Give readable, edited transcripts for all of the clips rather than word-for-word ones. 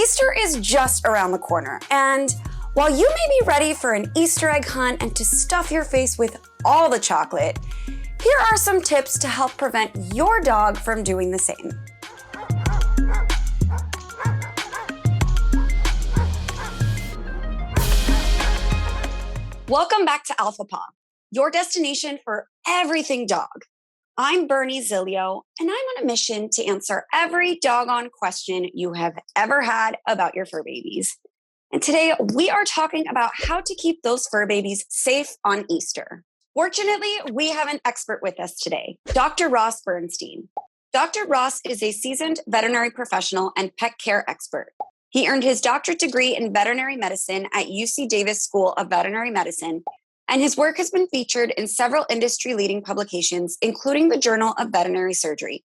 Easter is just around the corner, and while you may be ready for an Easter egg hunt and to stuff your face with all the chocolate, here are some tips to help prevent your dog from doing the same. Welcome back to Alpha Paw, your destination for everything dog. I'm Bernie Zilio, and I'm on a mission to answer every doggone question you have ever had about your fur babies. And today we are talking about how to keep those fur babies safe on Easter. Fortunately, we have an expert with us today, Dr. Ross Bernstein. Dr. Ross is a seasoned veterinary professional and pet care expert. He earned his doctorate degree in veterinary medicine at UC Davis School of Veterinary Medicine, and his work has been featured in several industry-leading publications, including the Journal of Veterinary Surgery.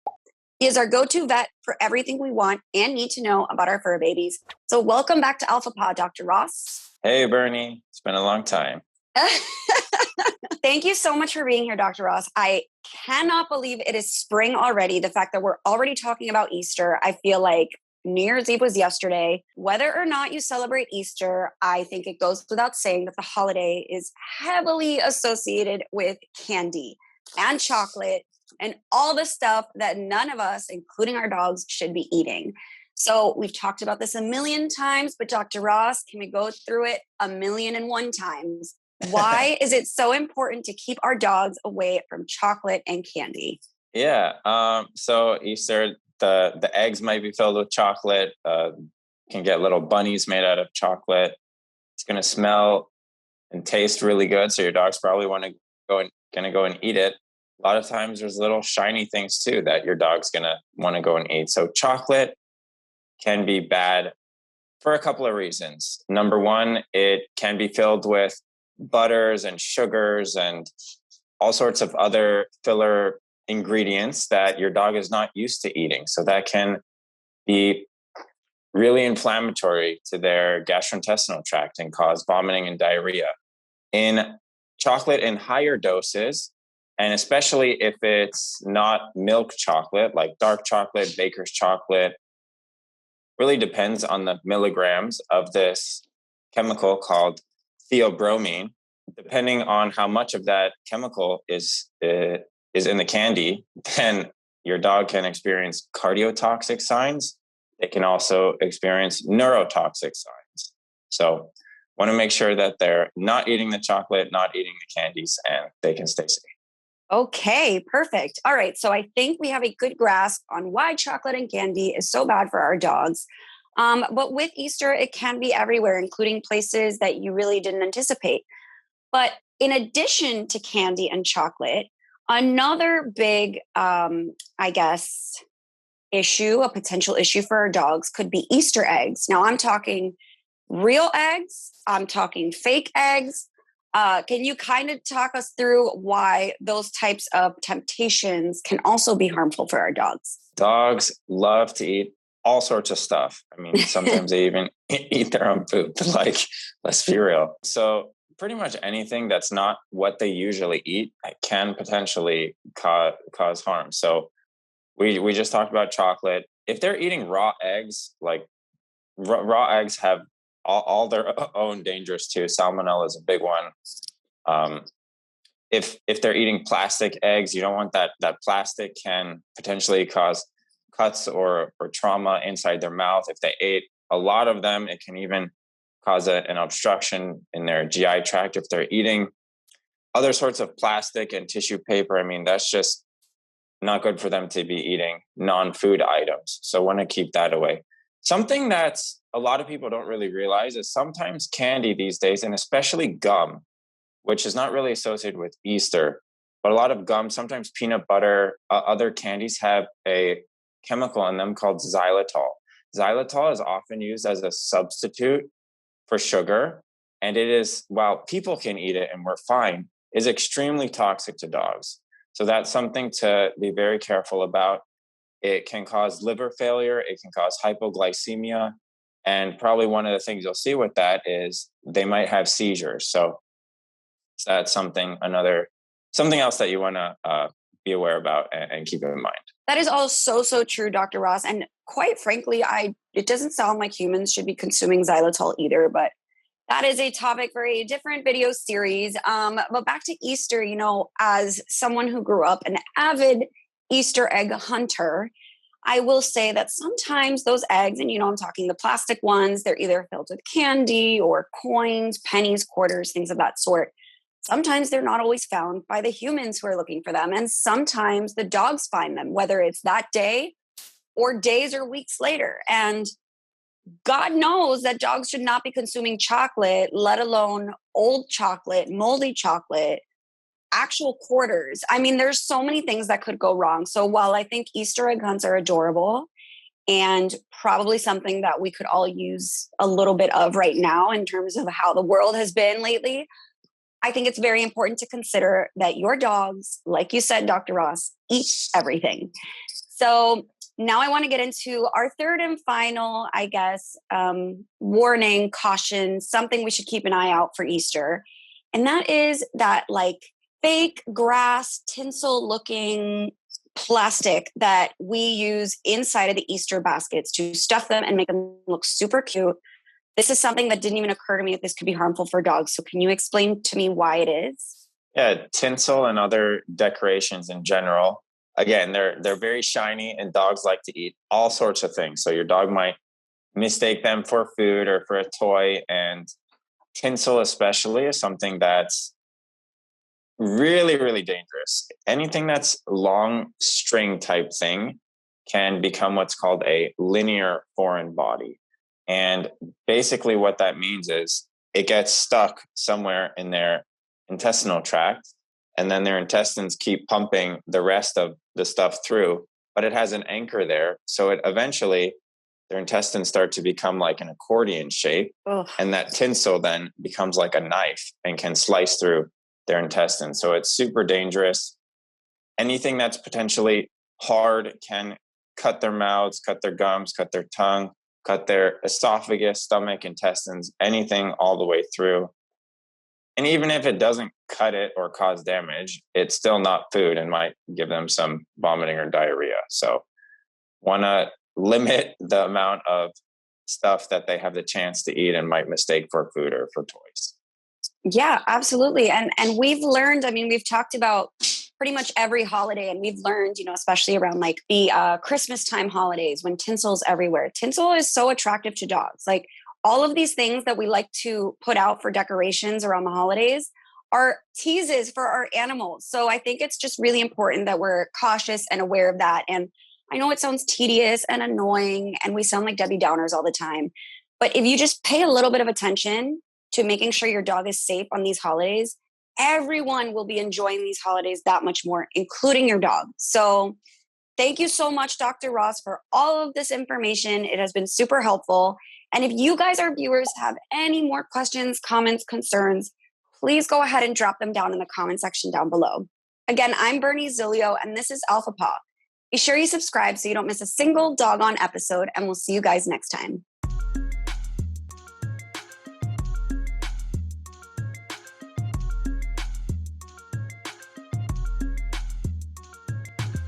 He is our go-to vet for everything we want and need to know about our fur babies. So welcome back to Alpha Paw, Dr. Ross. Hey, Bernie. It's been a long time. Thank you so much for being here, Dr. Ross. I cannot believe it is spring already. The fact that we're already talking about Easter, I feel like New Year's Eve was yesterday. Whether or not you celebrate Easter, I think it goes without saying that the holiday is heavily associated with candy and chocolate and all the stuff that none of us, including our dogs, should be eating. So we've talked about this a million times, but Dr. Ross, can we go through it 1,000,001 times? Why is it so important to keep our dogs away from chocolate and candy? Yeah. So Easter, the eggs might be filled with chocolate. Can get little bunnies made out of chocolate. It's going to smell and taste really good. So your dog's probably going to go and eat it. A lot of times there's little shiny things too that your dog's going to want to go and eat. So chocolate can be bad for a couple of reasons. Number one, it can be filled with butters and sugars and all sorts of other filler ingredients that your dog is not used to eating. So that can be really inflammatory to their gastrointestinal tract and cause vomiting and diarrhea. In chocolate in higher doses, and especially if it's not milk chocolate, like dark chocolate, baker's chocolate, really depends on the milligrams of this chemical called theobromine. Depending on how much of that chemical is in the candy, then your dog can experience cardiotoxic signs. They can also experience neurotoxic signs. So want to make sure that they're not eating the chocolate, not eating the candies, and they can stay safe. Okay, perfect. All right. So I think we have a good grasp on why chocolate and candy is so bad for our dogs. But with Easter, it can be everywhere, including places that you really didn't anticipate. But in addition to candy and chocolate, another big, issue, a potential issue for our dogs could be Easter eggs. Now, I'm talking real eggs. I'm talking fake eggs. Can you kind of talk us through why those types of temptations can also be harmful for our dogs? Dogs love to eat all sorts of stuff. I mean, sometimes they even eat their own poop. Like, let's be real. So pretty much anything that's not what they usually eat can potentially cause harm. So we just talked about chocolate. If they're eating raw eggs, like raw eggs have all their own dangers too. Salmonella is a big one. If they're eating plastic eggs, you don't want that. That plastic can potentially cause cuts or trauma inside their mouth. If they ate a lot of them, it can even cause an obstruction in their GI tract. If they're eating other sorts of plastic and tissue paper, I mean, that's just not good for them to be eating non-food items. So want to keep that away. Something that's a lot of people don't really realize is sometimes candy these days, and especially gum, which is not really associated with Easter, but a lot of gum, sometimes peanut butter, other candies have a chemical in them called xylitol. Xylitol is often used as a substitute for sugar, and it is, while people can eat it and we're fine, is extremely toxic to dogs. So that's something to be very careful about. It can cause liver failure. It can cause hypoglycemia. And probably one of the things you'll see with that is they might have seizures. So that's something else that you want to be aware about and keep in mind. That is all so true, Dr. Ross. And quite frankly, it doesn't sound like humans should be consuming xylitol either, but that is a topic for a different video series. But back to Easter, as someone who grew up an avid Easter egg hunter, I will say that sometimes those eggs, and I'm talking the plastic ones, they're either filled with candy or coins, pennies, quarters, things of that sort. Sometimes they're not always found by the humans who are looking for them. And sometimes the dogs find them, whether it's that day or days or weeks later. And God knows that dogs should not be consuming chocolate, let alone old chocolate, moldy chocolate, actual quarters. I mean, there's so many things that could go wrong. So while I think Easter egg hunts are adorable and probably something that we could all use a little bit of right now in terms of how the world has been lately, I think it's very important to consider that your dogs, like you said, Dr. Ross, eat everything. So now I want to get into our third and final, I guess, warning, caution, something we should keep an eye out for Easter. And that is that fake grass, tinsel looking plastic that we use inside of the Easter baskets to stuff them and make them look super cute. This is something that didn't even occur to me that this could be harmful for dogs. So can you explain to me why it is? Yeah, tinsel and other decorations in general. Again, they're very shiny, and dogs like to eat all sorts of things. So your dog might mistake them for food or for a toy. And tinsel especially is something that's really, really dangerous. Anything that's long string type thing can become what's called a linear foreign body. And basically what that means is it gets stuck somewhere in their intestinal tract, and then their intestines keep pumping the rest of the stuff through, but it has an anchor there. So it eventually, their intestines start to become like an accordion shape. Ugh. And that tinsel then becomes like a knife and can slice through their intestines. So it's super dangerous. Anything that's potentially hard can cut their mouths, cut their gums, cut their tongue, cut their esophagus, stomach, intestines, anything all the way through. And even if it doesn't cut it or cause damage, it's still not food and might give them some vomiting or diarrhea. So want to limit the amount of stuff that they have the chance to eat and might mistake for food or for toys. Yeah, absolutely. And we've learned, we've talked about pretty much every holiday, and we've learned, especially around the Christmas time holidays when tinsel's everywhere. Tinsel is so attractive to dogs. All of these things that we like to put out for decorations around the holidays are teases for our animals. So I think it's just really important that we're cautious and aware of that. And I know it sounds tedious and annoying, and we sound like Debbie Downers all the time. But if you just pay a little bit of attention to making sure your dog is safe on these holidays, everyone will be enjoying these holidays that much more, including your dog. So thank you so much, Dr. Ross, for all of this information. It has been super helpful. And if you guys, our viewers, have any more questions, comments, concerns, please go ahead and drop them down in the comment section down below. Again, I'm Bernie Zilio, and this is Alpha Paw. Be sure you subscribe so you don't miss a single doggone episode, and we'll see you guys next time.